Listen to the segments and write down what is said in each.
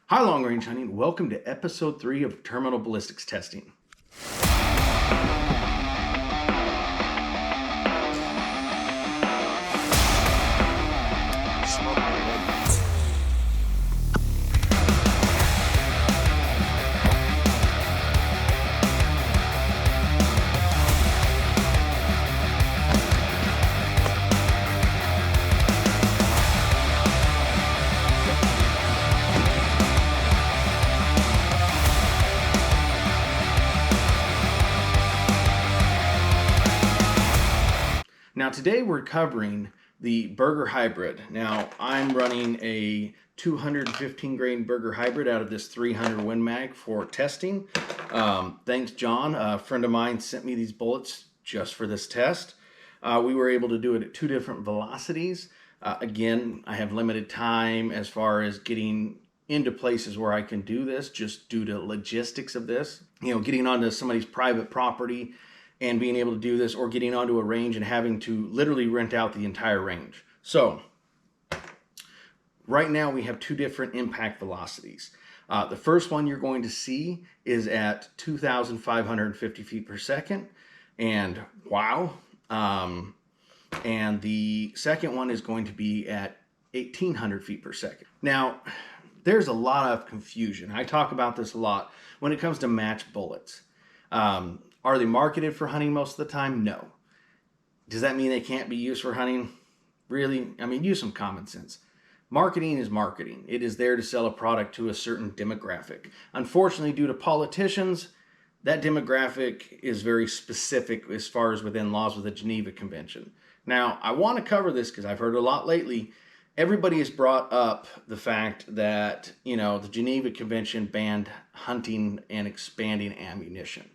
Hi, long range hunting. Welcome to episode 3 of terminal ballistics testing. Now today we're covering the Berger hybrid. Now I'm running a 215 grain Berger hybrid out of this 300 Win Mag for testing. Thanks John, a friend of mine sent me these bullets just for this test. We were able to do it at 2 different velocities. Again, I have limited time as far as getting into places where I can do this just due to logistics of this. Getting onto somebody's private property and being able to do this, or getting onto a range and having to literally rent out the entire range. So right now we have 2 different impact velocities. The first one you're going to see is at 2,550 feet per second, and wow. And the second one is going to be at 1,800 feet per second. Now, there's a lot of confusion. I talk about this a lot when it comes to match bullets. Are they marketed for hunting most of the time? No. Does that mean they can't be used for hunting? Really? I mean, use some common sense. Marketing is marketing. It is there to sell a product to a certain demographic. Unfortunately, due to politicians, that demographic is very specific as far as within laws with the Geneva Convention. Now, I want to cover this because I've heard a lot lately. Everybody has brought up the fact that, the Geneva Convention banned hunting and expanding ammunition.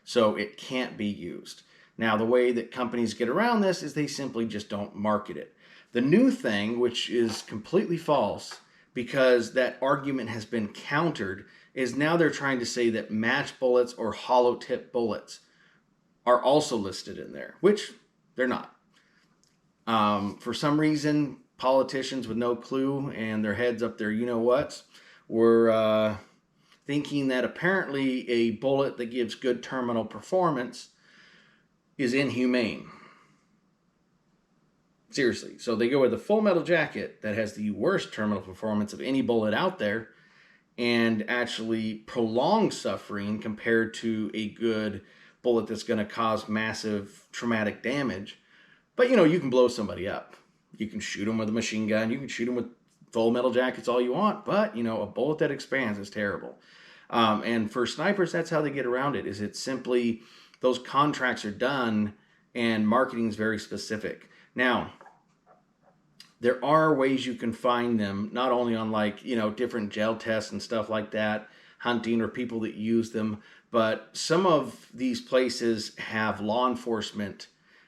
So it can't be used. Now, the way that companies get around this is they simply just don't market it. The new thing, which is completely false because that argument has been countered, is now they're trying to say that match bullets or hollow tip bullets are also listed in there, which they're not. For some reason, politicians with no clue and their heads up their you-know-whats were thinking that apparently a bullet that gives good terminal performance is inhumane. Seriously. So they go with a full metal jacket that has the worst terminal performance of any bullet out there and actually prolong suffering compared to a good bullet that's going to cause massive traumatic damage. But, you can blow somebody up. You can shoot them with a machine gun. You can shoot them with full metal jackets all you want. But, a bullet that expands is terrible. And for snipers, that's how they get around it. Is it simply those contracts are done and marketing is very specific. Now, there are ways you can find them, not only on different gel tests and stuff like that, hunting or people that use them, but some of these places have law enforcement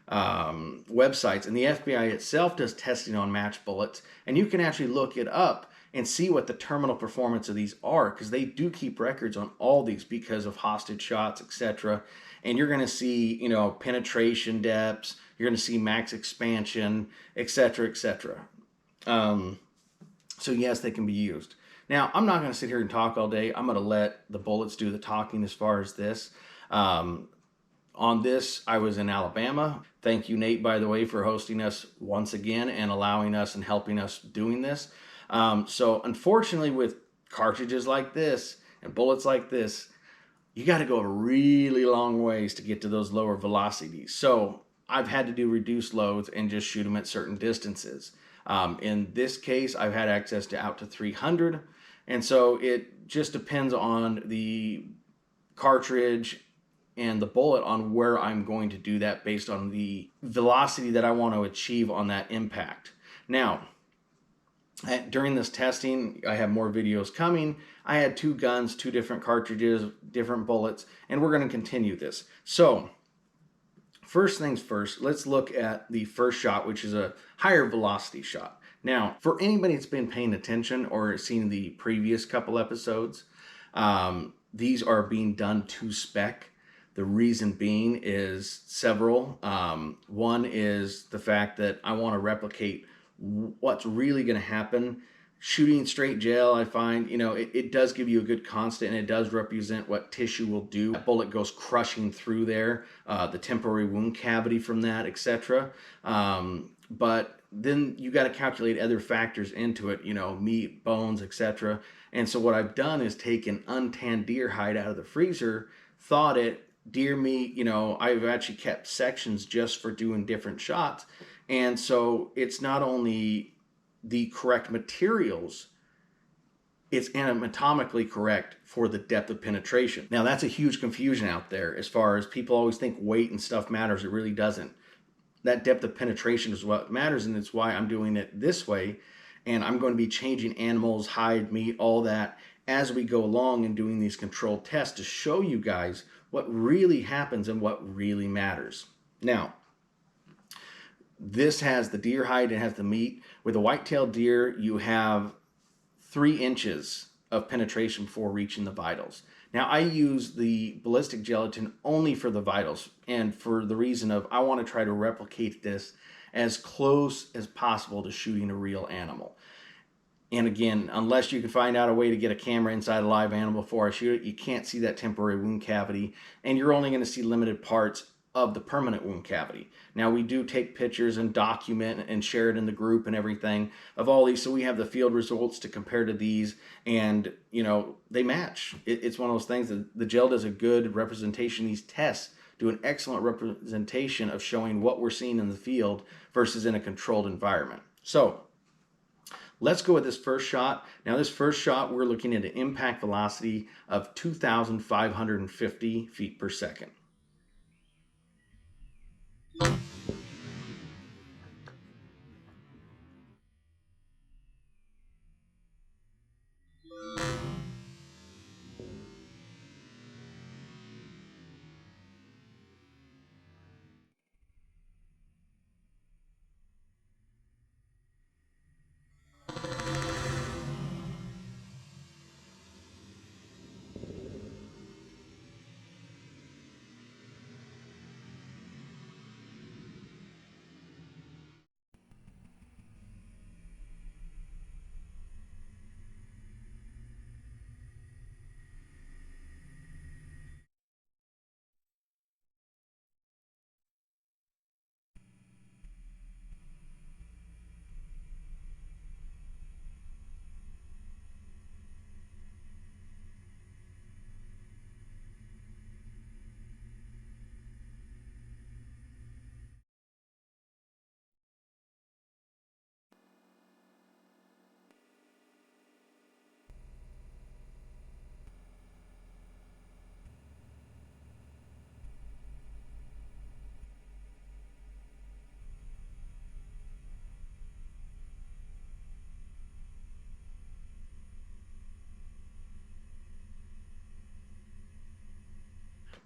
websites, and the FBI itself does testing on match bullets, and you can actually look it up and see what the terminal performance of these are, because they do keep records on all these because of hostage shots, etc. And you're going to see, penetration depths, you're going to see max expansion, etc., etc. So yes, they can be used. Now, I'm not going to sit here and talk all day. I'm going to let the bullets do the talking as far as this. On this, I was in Alabama. Thank you, Nate, by the way, for hosting us once again and allowing us and helping us doing this. So unfortunately, with cartridges like this and bullets like this, you got to go a really long ways to get to those lower velocities. So I've had to do reduced loads and just shoot them at certain distances. In this case, I've had access to out to 300. And so it just depends on the cartridge and the bullet on where I'm going to do that based on the velocity that I want to achieve on that impact. Now, during this testing, I have more videos coming. I had 2 guns, 2 different cartridges, different bullets, and we're going to continue this. So, first things first, let's look at the first shot, which is a higher velocity shot. Now, for anybody that's been paying attention or seen the previous couple episodes, these are being done to spec. The reason being is several. One is the fact that I want to replicate what's really going to happen Shooting straight gel, I find, it does give you a good constant, and it does represent what tissue will do. That bullet goes crushing through there, the temporary wound cavity from that, etc. But then you got to calculate other factors into it, meat, bones, etc. And so what I've done is taken untanned deer hide out of the freezer, thawed it, deer meat, I've actually kept sections just for doing different shots. And so it's not only the correct materials, it's anatomically correct for the depth of penetration. Now, that's a huge confusion out there as far as people always think weight and stuff matters. It really doesn't. That depth of penetration is what matters, and it's why I'm doing it this way. And I'm going to be changing animals, hide, meat, all that as we go along and doing these controlled tests to show you guys what really happens and what really matters. Now, this has the deer hide, it has the meat. With a white-tailed deer, you have 3 inches of penetration before reaching the vitals. Now, I use the ballistic gelatin only for the vitals, and for the reason of I want to try to replicate this as close as possible to shooting a real animal. And again, unless you can find out a way to get a camera inside a live animal before I shoot it, you can't see that temporary wound cavity, and you're only going to see limited parts of the permanent wound cavity. Now, we do take pictures and document and share it in the group and everything of all these, so we have the field results to compare to these, and they match. It's one of those things that the gel does a good representation. These tests do an excellent representation of showing what we're seeing in the field versus in a controlled environment. So let's go with this first shot. Now, this first shot, we're looking at an impact velocity of 2,550 feet per second.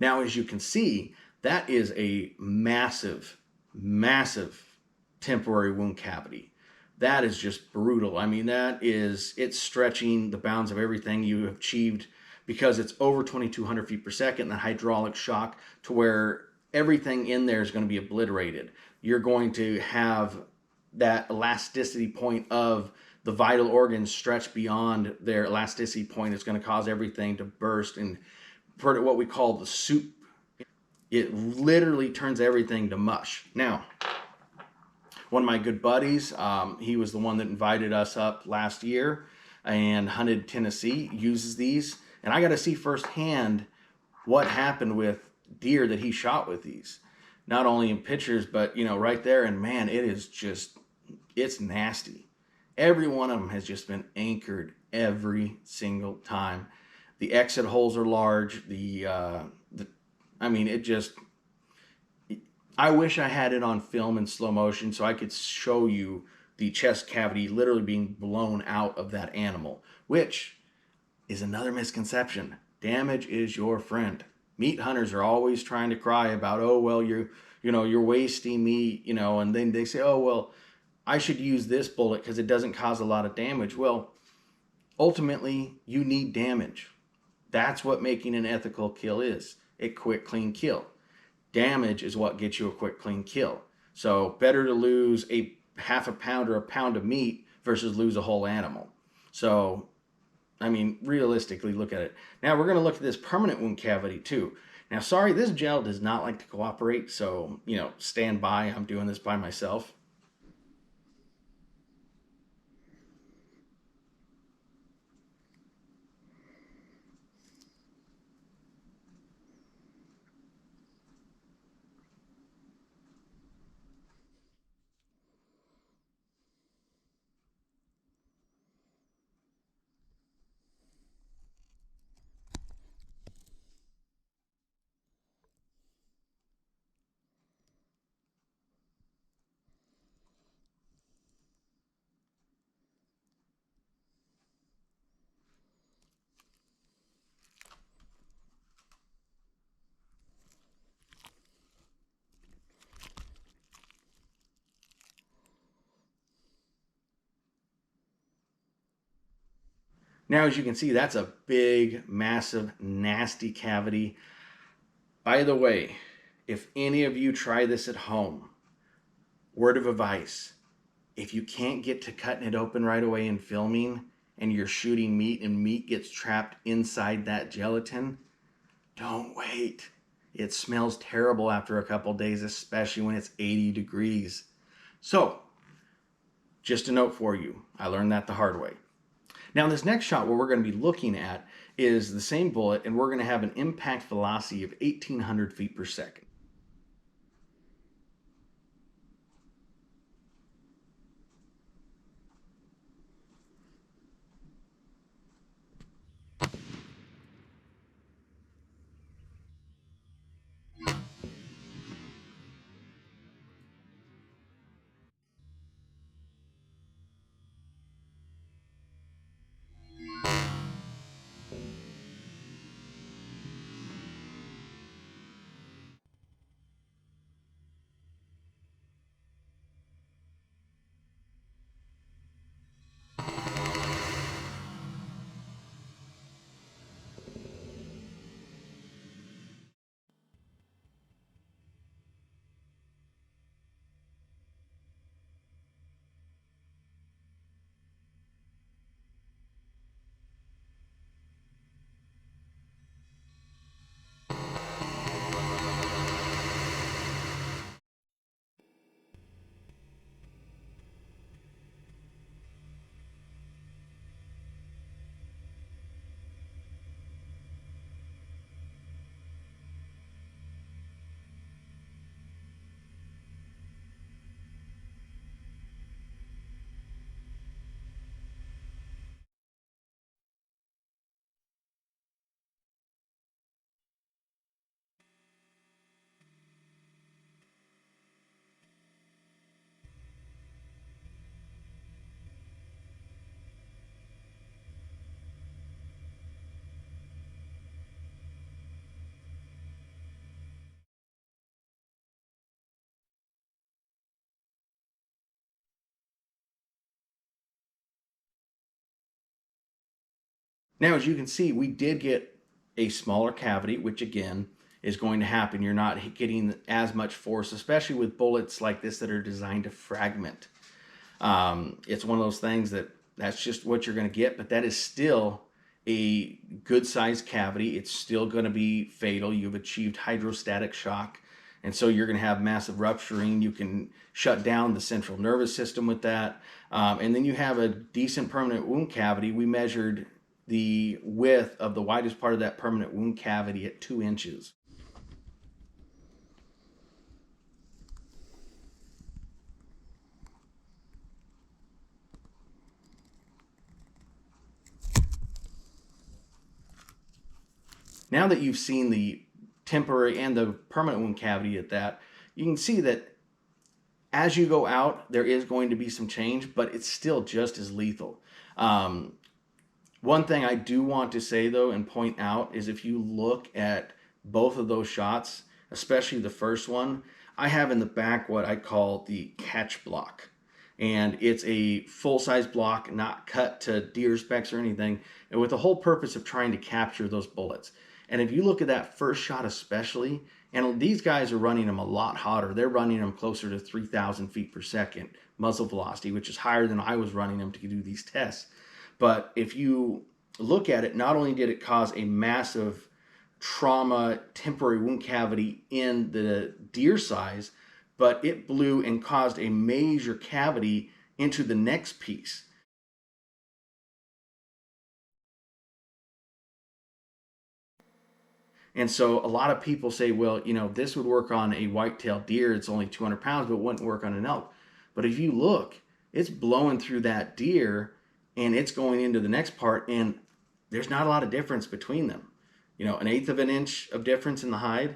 Now, as you can see, that is a massive, massive temporary wound cavity. That is just brutal. I mean, it's stretching the bounds of everything you have achieved, because it's over 2,200 feet per second, the hydraulic shock, to where everything in there is going to be obliterated. You're going to have that elasticity point of the vital organs stretch beyond their elasticity point. It's going to cause everything to burst and what we call the soup. It literally turns everything to mush. Now, one of my good buddies, he was the one that invited us up last year and hunted Tennessee, uses these. And I got to see firsthand what happened with deer that he shot with these. Not only in pictures, but, right there. And man, it's nasty. Every one of them has just been anchored every single time. The exit holes are large. I wish I had it on film in slow motion so I could show you the chest cavity literally being blown out of that animal, which is another misconception. Damage is your friend. Meat hunters are always trying to cry about, oh, well, you're wasting meat, and then they say, oh, well, I should use this bullet because it doesn't cause a lot of damage. Well, ultimately, you need damage. That's what making an ethical kill is. A quick, clean kill. Damage is what gets you a quick, clean kill. So better to lose a half a pound or a pound of meat versus lose a whole animal. So, I mean, realistically, look at it. Now we're going to look at this permanent wound cavity too. Now, sorry, this gel does not like to cooperate, so, stand by. I'm doing this by myself. Now, as you can see, that's a big, massive, nasty cavity. By the way, if any of you try this at home, word of advice, if you can't get to cutting it open right away and filming, and you're shooting meat and meat gets trapped inside that gelatin, don't wait. It smells terrible after a couple days, especially when it's 80 degrees. So, just a note for you. I learned that the hard way. Now, in this next shot, what we're going to be looking at is the same bullet, and we're going to have an impact velocity of 1,800 feet per second. Now, as you can see, we did get a smaller cavity, which again is going to happen. You're not getting as much force, especially with bullets like this that are designed to fragment. It's one of those things that's just what you're going to get, but that is still a good sized cavity. It's still going to be fatal. You've achieved hydrostatic shock, and so you're going to have massive rupturing. You can shut down the central nervous system with that. And then you have a decent permanent wound cavity. We measured the width of the widest part of that permanent wound cavity at 2 inches. Now that you've seen the temporary and the permanent wound cavity at that, you can see that as you go out, there is going to be some change, but it's still just as lethal. One thing I do want to say though and point out is if you look at both of those shots, especially the first one, I have in the back what I call the catch block. And it's a full-size block, not cut to deer specs or anything, and with the whole purpose of trying to capture those bullets. And if you look at that first shot especially, and these guys are running them a lot hotter. They're running them closer to 3,000 feet per second muzzle velocity, which is higher than I was running them to do these tests. But if you look at it, not only did it cause a massive trauma, temporary wound cavity in the deer size, but it blew and caused a major cavity into the next piece. And so a lot of people say, well, this would work on a white-tailed deer. It's only 200 pounds, but it wouldn't work on an elk. But if you look, it's blowing through that deer and it's going into the next part, and there's not a lot of difference between them. An eighth of an inch of difference in the hide,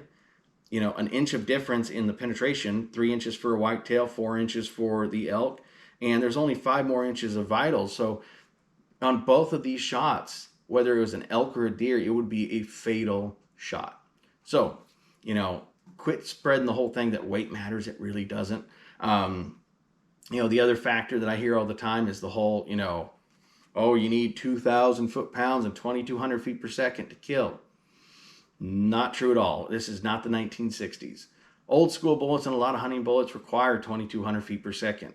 an inch of difference in the penetration, 3 inches for a whitetail, 4 inches for the elk, and there's only 5 more inches of vitals. So on both of these shots, whether it was an elk or a deer, it would be a fatal shot. So, quit spreading the whole thing that weight matters. It really doesn't. The other factor that I hear all the time is the whole, oh, you need 2,000 foot-pounds and 2,200 feet per second to kill. Not true at all. This is not the 1960s. Old school bullets and a lot of hunting bullets require 2,200 feet per second.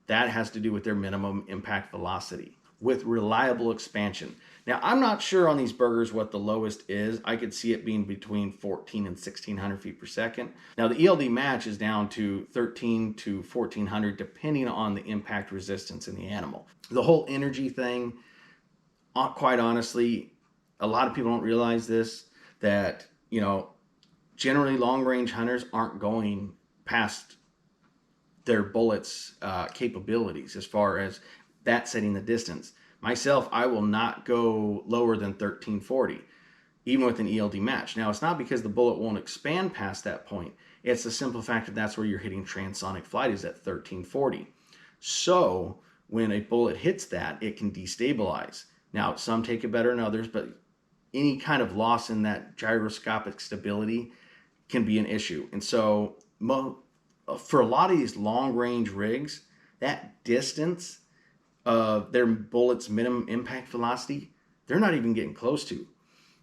That has to do with their minimum impact velocity with reliable expansion. Now, I'm not sure on these Bergers what the lowest is. I could see it being between 14 and 1,600 feet per second. Now, the ELD match is down to 13 to 1,400, depending on the impact resistance in the animal. The whole energy thing, quite honestly, a lot of people don't realize this, that, generally long-range hunters aren't going past their bullets' capabilities as far as that setting the distance. Myself, I will not go lower than 1340, even with an ELD match. Now, it's not because the bullet won't expand past that point. It's the simple fact that that's where you're hitting transonic flight, is at 1340. So when a bullet hits that, it can destabilize. Now, some take it better than others, but any kind of loss in that gyroscopic stability can be an issue. And so for a lot of these long-range rigs, that distance of their bullet's minimum impact velocity, they're not even getting close to.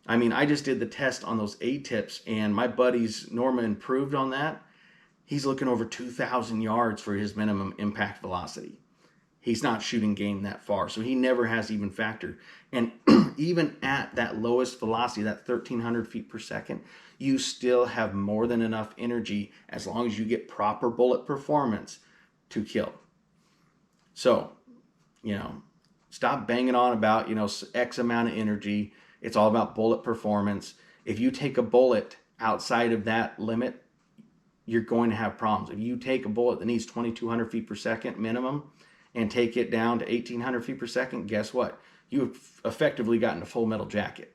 I mean, I just did the test on those A-tips, and my buddy's Norma improved on that. He's looking over 2,000 yards for his minimum impact velocity. He's not shooting game that far, so he never has even factored. And even at that lowest velocity, that 1,300 feet per second, you still have more than enough energy as long as you get proper bullet performance to kill. So, stop banging on about, X amount of energy. It's all about bullet performance. If you take a bullet outside of that limit, you're going to have problems. If you take a bullet that needs 2,200 feet per second minimum and take it down to 1,800 feet per second, guess what? You've effectively gotten a full metal jacket.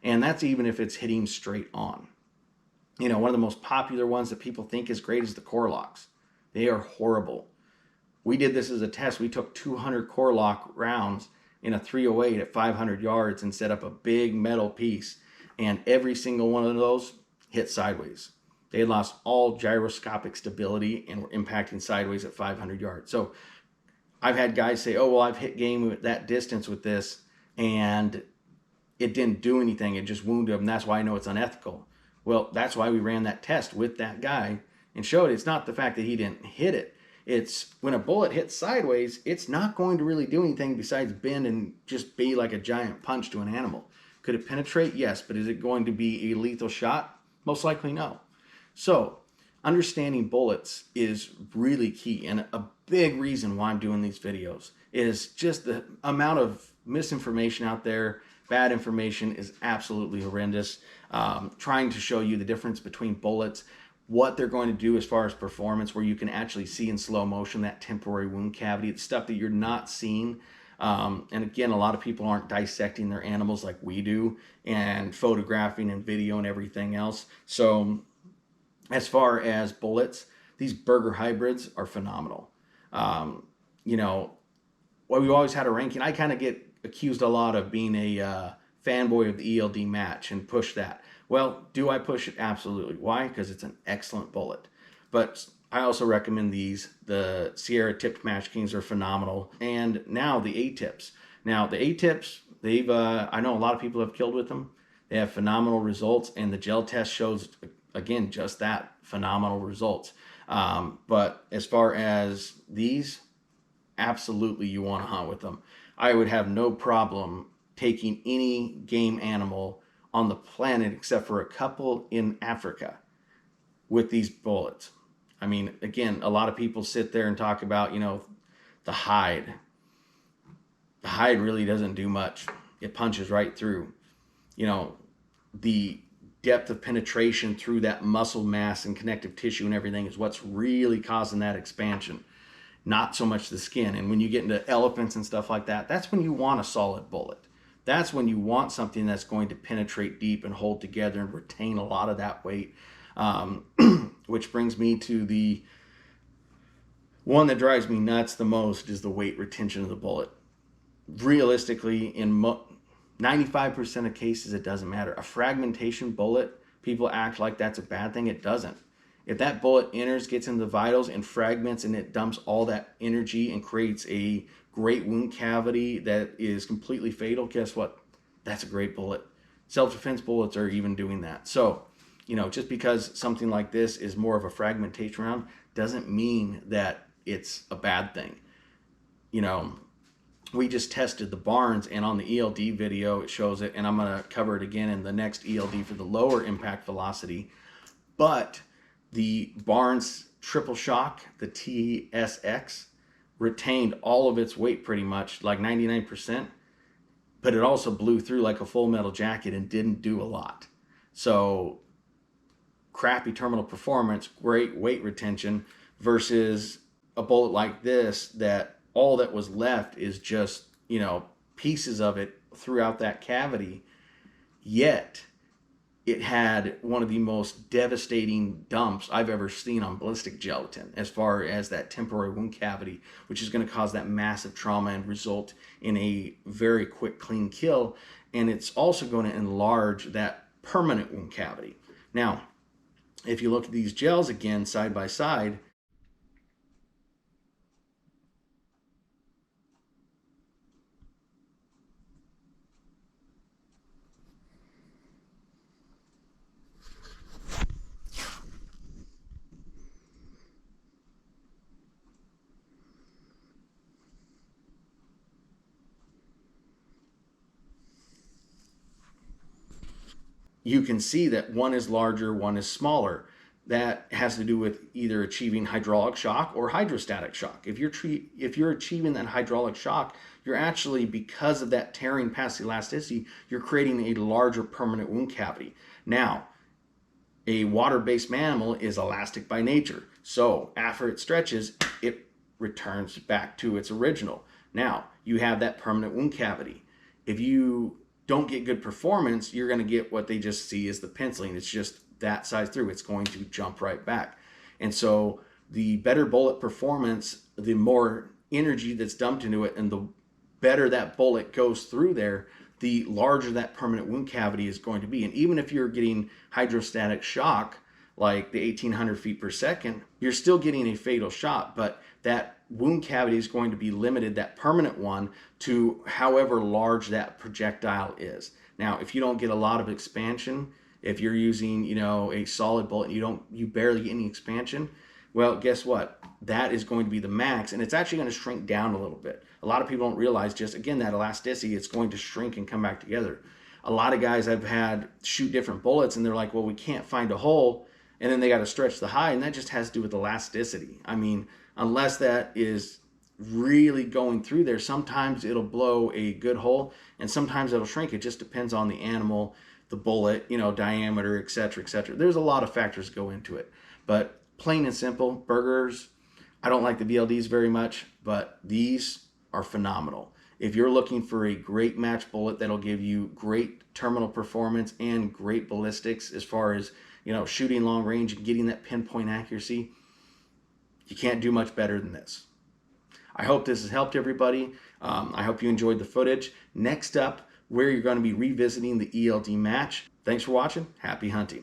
And that's even if it's hitting straight on. One of the most popular ones that people think is great is the core locks. They are horrible. We did this as a test. We took 200 core lock rounds in a 308 at 500 yards and set up a big metal piece. And every single one of those hit sideways. They had lost all gyroscopic stability and were impacting sideways at 500 yards. So I've had guys say, oh, well, I've hit game at that distance with this and it didn't do anything. It just wounded him. That's why I know it's unethical. Well, that's why we ran that test with that guy and showed it's not the fact that he didn't hit it. It's when a bullet hits sideways, it's not going to really do anything besides bend and just be like a giant punch to an animal. Could it penetrate? Yes. But is it going to be a lethal shot? Most likely no. So understanding bullets is really key. And a big reason why I'm doing these videos is just the amount of misinformation out there. Bad information is absolutely horrendous. Trying to show you the difference between bullets, what they're going to do as far as performance, where you can actually see in slow motion that temporary wound cavity, the stuff that you're not seeing. And again, a lot of people aren't dissecting their animals like we do and photographing and video and everything else. So as far as bullets, these Berger hybrids are phenomenal. Well, we've always had a ranking. I kind of get accused a lot of being a fanboy of the ELD match and push that. Well, do I push it? Absolutely. Why? Because it's an excellent bullet. But I also recommend these. The Sierra tipped Match Kings are phenomenal. And now the A-tips. Now the A-tips, they've I know a lot of people have killed with them. They have phenomenal results, and the gel test shows, again, just that, phenomenal results. But as far as these, absolutely you want to hunt with them. I would have no problem taking any game animal on the planet except for a couple in Africa with these bullets. I mean, again, a lot of people sit there and talk about, the hide. The hide really doesn't do much. It punches right through. The depth of penetration through that muscle mass and connective tissue and everything is what's really causing that expansion, not so much the skin. And when you get into elephants and stuff like that, that's when you want a solid bullet. That's when you want something that's going to penetrate deep and hold together and retain a lot of that weight. Which brings me to the one that drives me nuts the most is the weight retention of the bullet. Realistically, in 95% of cases, it doesn't matter. A fragmentation bullet, people act like that's a bad thing. It doesn't. If that bullet enters, gets into the vitals and fragments, and it dumps all that energy and creates a great wound cavity that is completely fatal, guess what? That's a great bullet. Self-defense bullets are even doing that. So, just because something like this is more of a fragmentation round doesn't mean that it's a bad thing. We just tested the Barnes, and on the ELD video it shows it, and I'm going to cover it again in the next ELD for the lower impact velocity. But the Barnes triple shock, the TSX, retained all of its weight pretty much, like 99%, but it also blew through like a full metal jacket and didn't do a lot. So crappy terminal performance, great weight retention, versus a bullet like this that all that was left is just, pieces of it throughout that cavity. Yet it had one of the most devastating dumps I've ever seen on ballistic gelatin as far as that temporary wound cavity, which is going to cause that massive trauma and result in a very quick, clean kill. And it's also going to enlarge that permanent wound cavity. Now, if you look at these gels again side by side, you can see that one is larger, one is smaller. That has to do with either achieving hydraulic shock or hydrostatic shock. If you're achieving that hydraulic shock, you're actually, because of that tearing past elasticity, you're creating a larger permanent wound cavity. Now, a water-based mammal is elastic by nature. So after it stretches, it returns back to its original. Now, you have that permanent wound cavity. If you don't get good performance, you're going to get what they just see as the penciling. It's just that size through. It's going to jump right back. And so the better bullet performance, the more energy that's dumped into it, and the better that bullet goes through there, the larger that permanent wound cavity is going to be. And even if you're getting hydrostatic shock, like the 1800 feet per second, you're still getting a fatal shot, but that wound cavity is going to be limited, that permanent one, to however large that projectile is. Now, if you don't get a lot of expansion, if you're using, a solid bullet and you barely get any expansion, well, guess what? That is going to be the max, and it's actually going to shrink down a little bit. A lot of people don't realize, just again, that elasticity, it's going to shrink and come back together. A lot of guys I've had shoot different bullets, and they're like, well, we can't find a hole, and then they got to stretch the hide, and that just has to do with elasticity. I mean, unless that is really going through there, sometimes it'll blow a good hole, and sometimes it'll shrink. It just depends on the animal, the bullet, diameter, etc., etc. There's a lot of factors go into it. But plain and simple, Bergers, I don't like the VLDs very much, but these are phenomenal. If you're looking for a great match bullet that'll give you great terminal performance and great ballistics as far as, shooting long range and getting that pinpoint accuracy, you can't do much better than this. I hope this has helped everybody. I hope you enjoyed the footage. Next up, where you're going to be revisiting the ELD match. Thanks for watching. Happy hunting.